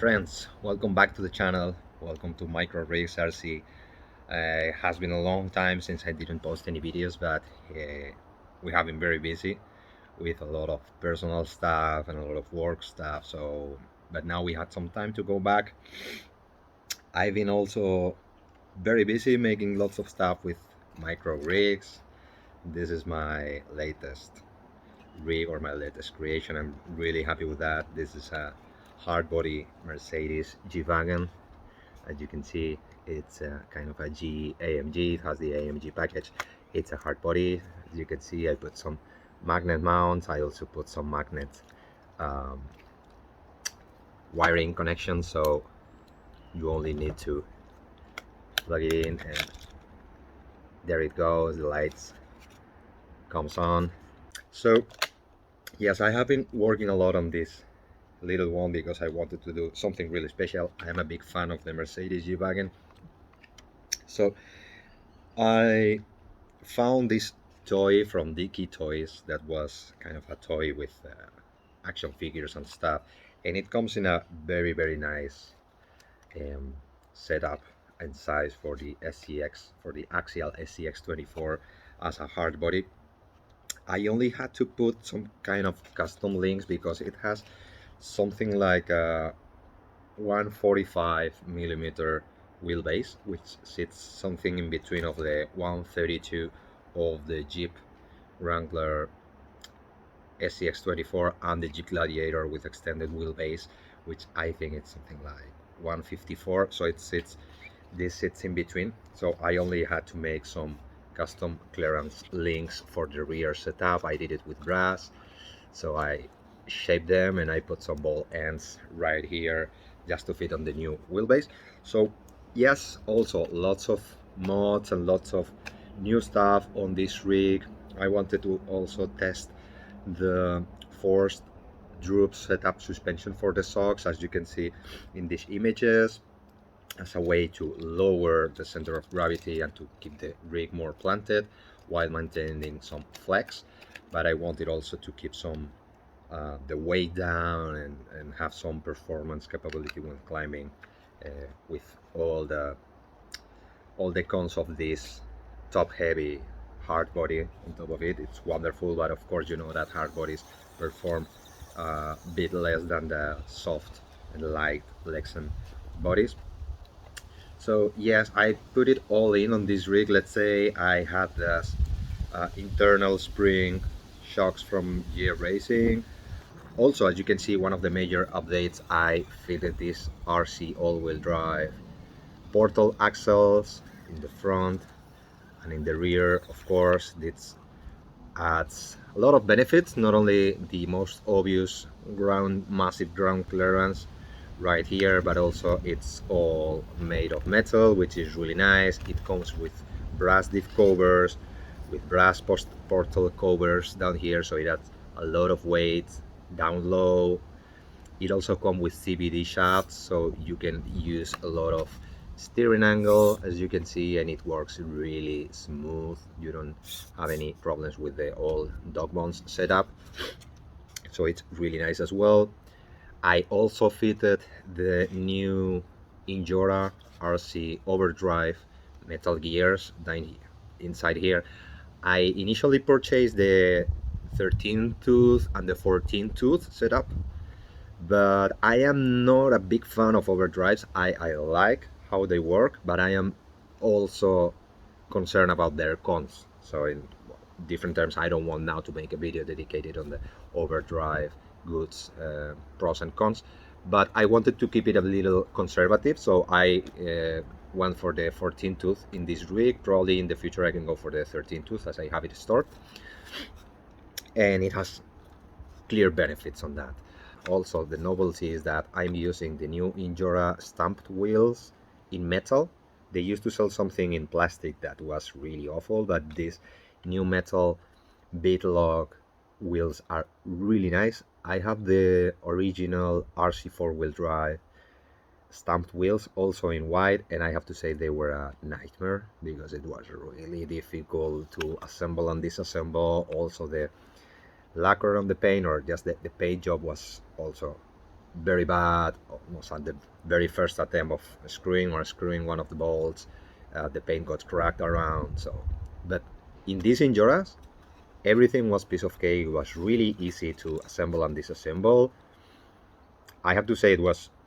friends, welcome back to the channel. Welcome to Micro Rigs RC. It has been a long time since I didn't post any videos, but we have been very busy with a lot of personal stuff and a lot of work stuff. But now we had some time to go back. I've been also very busy making lots of stuff with micro rigs. This is my latest rig or my latest creation. I'm really happy with that. This is a hard body Mercedes G-Wagen. As you can see, it's a kind of a G AMG. It has the AMG package. It's a hard body. As you can see, I put some magnet mounts. I also put some magnet um, wiring connections, so you only need to plug it in and there it goes. The lights comes on. So yes, I have been working a lot on this little one because I wanted to do something really special. I am a big fan of the Mercedes G-Wagen. So I found this toy from Dicky Toys that was kind of a toy with action figures and stuff, and it comes in a very nice setup and size for the Axial SCX24 as a hard body. I only had to put some kind of custom links because it has something like a 145 millimeter wheelbase, which sits something in between of the 132 of the Jeep Wrangler SCX24 and the Jeep Gladiator with extended wheelbase, which I think it's something like 154. So this sits in between. So I only had to make some custom clearance links for the rear setup. I did it with brass, so I shaped them and I put some ball ends right here just to fit on the new wheelbase. So yes, also lots of mods and lots of new stuff on this rig. I wanted to also test the forced Droop setup suspension for the shocks, as you can see in these images, as a way to lower the center of gravity and to keep the rig more planted while maintaining some flex. But I wanted also to keep some the weight down and have some performance capability when climbing with all the cons of this top heavy hard body on top of it. It's wonderful, but of course you know that hard bodies perform a bit less than the soft and light Lexan bodies. So yes, I put it all in on this rig. Let's say I had this internal spring shocks from Gear Racing. Also, as you can see, one of the major updates, I fitted this RC all-wheel drive portal axles in the front and in the rear. Of course, this adds a lot of benefits, not only the most obvious massive ground clearance right here, but also it's all made of metal, which is really nice. It comes with brass diff covers, with brass portal covers down here, so it adds a lot of weight down low. It also comes with CVD shafts, so you can use a lot of steering angle, as you can see, and it works really smooth. You don't have any problems with the old dog bones setup, so it's really nice as well. I also fitted the new Injora RC Overdrive metal gears down inside here. I initially purchased the 13 tooth and the 14 tooth setup, but I am not a big fan of overdrives. I like how they work, but I am also concerned about their cons. So in different terms, I don't want now to make a video dedicated on the overdrive goods, pros and cons, but I wanted to keep it a little conservative, so I went for the 14 tooth in this rig. Probably in the future I can go for the 13 tooth as I have it stored, and it has clear benefits on that. Also, the novelty is that I'm using the new Injora stamped wheels in metal. They used to sell something in plastic that was really awful, but these new metal beadlock wheels are really nice. I have the original RC four-wheel drive stamped wheels also in white, and I have to say they were a nightmare because it was really difficult to assemble and disassemble. Also the lacquer on the paint, or just the paint job, was also very bad, almost at the very first attempt of screwing one of the bolts. The paint got cracked around. So, but in these Injoras, everything was piece of cake. It was really easy to assemble and disassemble. I have to say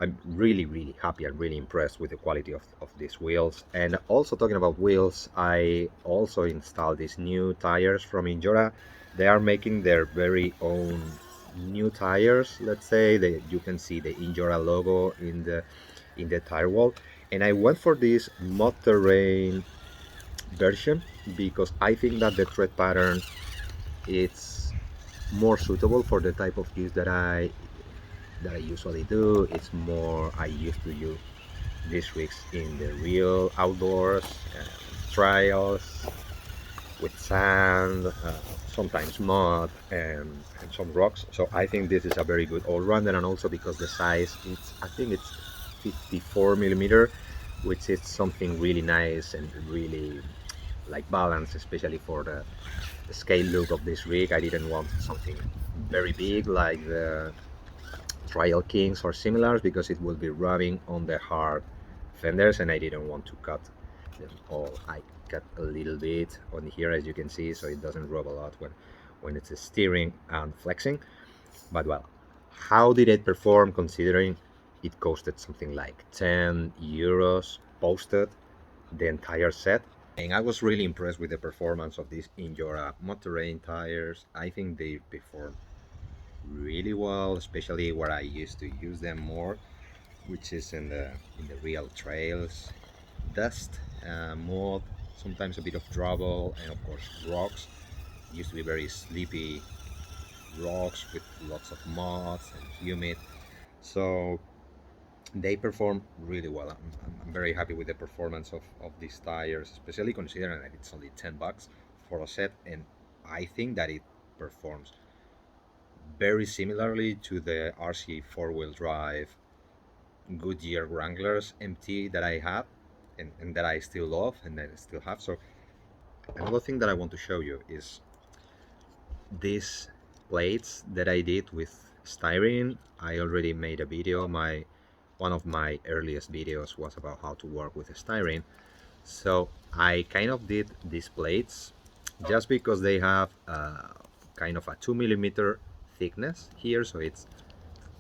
I'm really happy and really impressed with the quality of these wheels. And also talking about wheels, I also installed these new tires from Injora. They are making their very own new tires, let's say. You can see the Injora logo in the tire wall. And I went for this Mud Terrain version because I think that the tread pattern it's more suitable for the type of use that I usually do. It's more I used to use these weeks in the real outdoors, trials with sand, sometimes mud, and some rocks. So I think this is a very good all-rounder, and also because the size, I think it's 54 millimeter, which is something really nice and really like balanced, especially for the scale look of this rig. I didn't want something very big like the Trial Kings or similars because it will be rubbing on the hard fenders, and I didn't want to cut them all. I cut a little bit on here, as you can see, so it doesn't rub a lot when it's steering and flexing. But well, how did it perform considering it costed something like 10 euros posted the entire set? And I was really impressed with the performance of these Injora Mud Terrain tires. I think they perform really well, especially where I used to use them more, which is in the real trails, dust, mud, sometimes a bit of gravel, and of course rocks. It used to be very sleepy rocks with lots of mud and humid. So they perform really well. I'm very happy with the performance of these tires, especially considering that it's only 10 bucks for a set, and I think that it performs very similarly to the RC four-wheel drive Goodyear Wranglers MT that I had and that I still love and that I still have. So another thing that I want to show you is these plates that I did with styrene. I already made a video. One of my earliest videos was about how to work with styrene. So I kind of did these plates just because they have kind of a 2 millimeter thickness here, so it's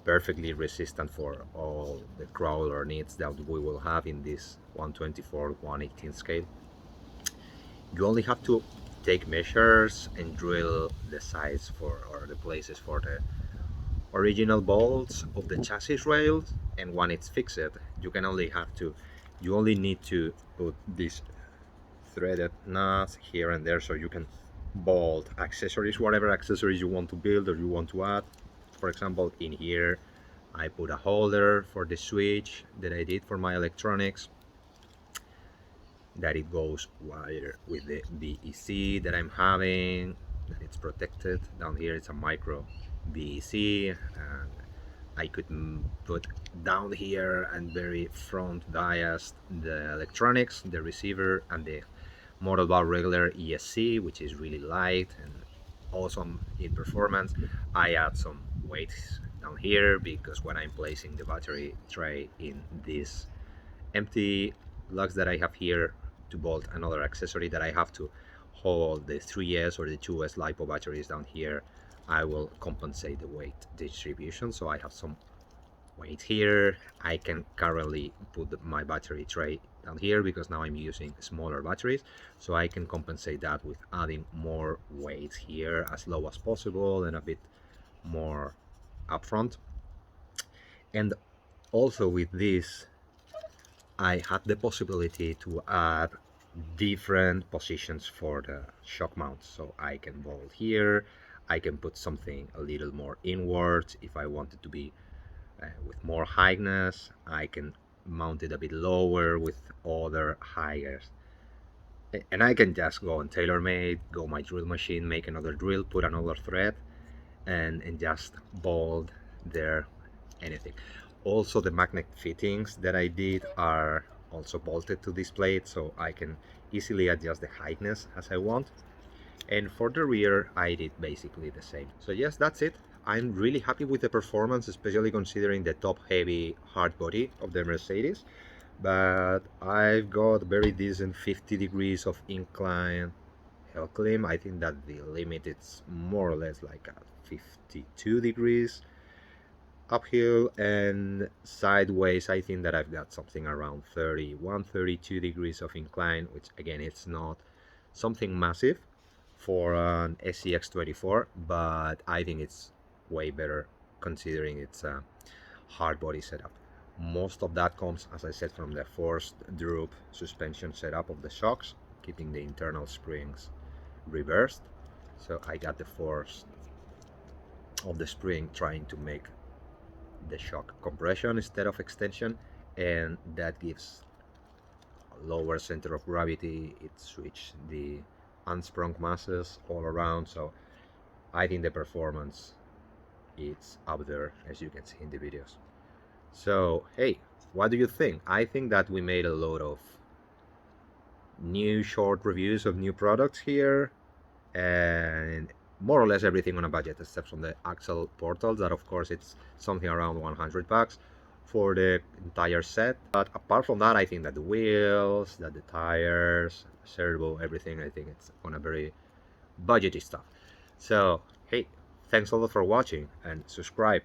perfectly resistant for all the crawler needs that we will have in this 124 118 scale. You only have to take measures and drill the sides for or the places for the original bolts of the chassis rails, and when it's fixed you only need to put these threaded nuts here and there so you can bolt accessories, whatever accessories you want to build or you want to add. For example, in here I put a holder for the switch that I did for my electronics, that it goes wire with the BEC that I'm having, that it's protected. Down here it's a micro BEC, and I could put down here and very front biased the electronics, the receiver, and the model bar regular ESC, which is really light and awesome in performance. I add some weights down here because when I'm placing the battery tray in this empty lugs that I have here to bolt another accessory that I have to hold the 3S or the 2S LiPo batteries down here, I will compensate the weight distribution. So I have some weight here. I can currently put my battery tray down here because now I'm using smaller batteries, so I can compensate that with adding more weight here as low as possible and a bit more upfront. And also with this I had the possibility to add different positions for the shock mounts, so I can bolt here, I can put something a little more inwards if I want it to be with more highness. I can mount it a bit lower with other higher, and I can just go on tailor-made, go my drill machine, make another drill, put another thread, and just bolt there, anything. Also the magnet fittings that I did are also bolted to this plate, so I can easily adjust the highness as I want. And for the rear I did basically the same. So yes, that's it. I'm really happy with the performance, especially considering the top heavy hard body of the Mercedes. But I've got very decent 50 degrees of incline hill climb. I think that the limit is more or less like a 52 degrees uphill, and sideways I think that I've got something around 31, 32 degrees of incline, which again it's not something massive for an SCX24, but I think it's way better considering it's a hard body setup. Most of that comes, as I said, from the forced droop suspension setup of the shocks, keeping the internal springs reversed. So I got the force of the spring trying to make the shock compression instead of extension, and that gives a lower center of gravity. It switched the unsprung masses all around, so I think the performance is up there, as you can see in the videos. So hey, what do you think? I think that we made a lot of new short reviews of new products here, and more or less everything on a budget except from the Axial portals, that of course it's something around 100 bucks for the entire set. But apart from that, I think that the wheels, that the tires, servo, everything, I think it's on a very budgety stuff. So hey, thanks a lot for watching and subscribe.